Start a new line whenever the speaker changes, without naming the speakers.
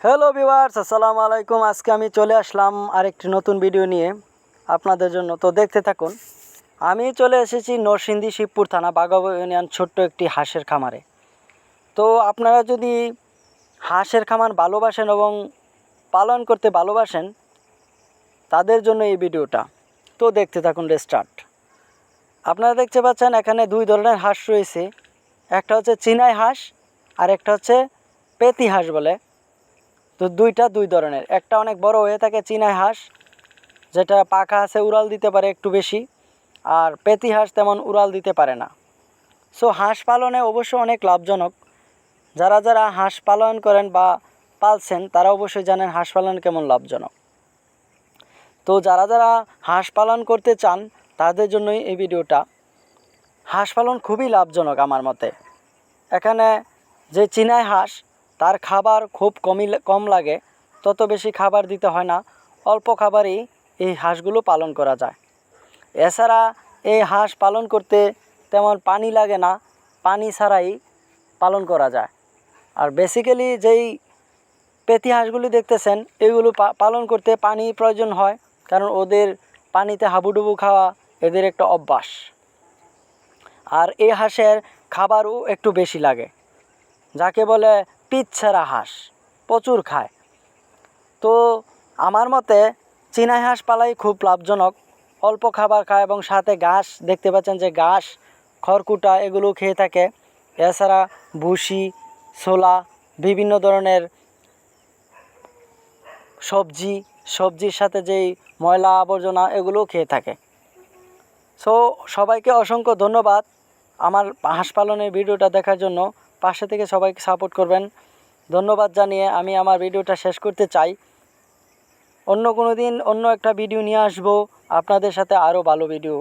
Hello viewers, আসসালামু আলাইকুম। আজকে আমি চলে আসলাম আরেকটি নতুন ভিডিও নিয়ে আপনাদের জন্য। তো দেখতে থাকুন। আমি চলে এসেছি নরসিংদী শিবপুর থানা বাঘাবো ইউনিয়ন ছোট্ট একটি হাঁসের খামারে। তো আপনারা যদি হাঁসের খামার ভালোবাসেন এবং পালন করতে ভালোবাসেন তাদের জন্য এই ভিডিওটা। তো দেখতে থাকুন, স্টার্ট। আপনারা দেখতে পাচ্ছেন এখানে দুই ধরনের হাঁস রয়েছে। একটা হচ্ছে চীনাই হাঁস আর একটা হচ্ছে পেতি হাঁস বলে। তো দুই ধরনের। একটা অনেক বড় হয়ে থাকে চীনাই হাঁস, যেটা পাখা আছে, উড়াল দিতে পারে একটু বেশি। আর পেতি হাঁস তেমন উড়াল দিতে পারে না। সো হাঁস পালনে অবশ্য অনেক লাভজনক। যারা যারা হাঁস পালন করেন বা পালছেন তারা অবশ্যই জানেন হাঁস পালন কেমন লাভজনক। তো যারা যারা হাঁস পালন করতে চান তাদের জন্যই এই ভিডিওটা। হাঁস পালন খুবই লাভজনক আমার মতে। এখানে যে চীনাই হাঁস, তার খাবার খুব কম লাগে, তত বেশি খাবার দিতে হয় না, অল্প খাবারই এই হাঁসগুলো পালন করা যায়। এছাড়া এই হাঁস পালন করতে তেমন পানি লাগে না, পানি ছাড়াই পালন করা যায়। আর বেসিক্যালি যেই পেতি হাঁসগুলি দেখতেছেন এগুলো পালন করতে পানি প্রয়োজন হয়, কারণ ওদের পানিতে হাবুডুবু খাওয়া এদের একটা অভ্যাস। আর এই হাঁসের খাবারও একটু বেশি লাগে, যাকে বলে পিচ্ছেরা হাঁস, প্রচুর খায়। তো আমার মতে চীনা হাঁস পালাই খুব লাভজনক। অল্প খাবার খায় এবং সাথে ঘাস, দেখতে পাচ্ছেন যে ঘাস, খড়কুটা এগুলো খেয়ে থাকে। এছাড়া ভুসি, ছোলা, বিভিন্ন ধরনের সবজির সাথে যেই ময়লা আবর্জনা এগুলোও খেয়ে থাকে। সো সবাইকে অসংখ্য ধন্যবাদ আমার হাঁস পালনের ভিডিওটা দেখার জন্য। পাশে থেকে সবাইকে সাপোর্ট করবেন ধন্যবাদ জানিয়ে আমি আমার ভিডিওটা শেষ করতে চাই। অন্য কোনো দিন অন্য একটা ভিডিও নিয়ে আসবো আপনাদের সাথে, আরও ভালো ভিডিও।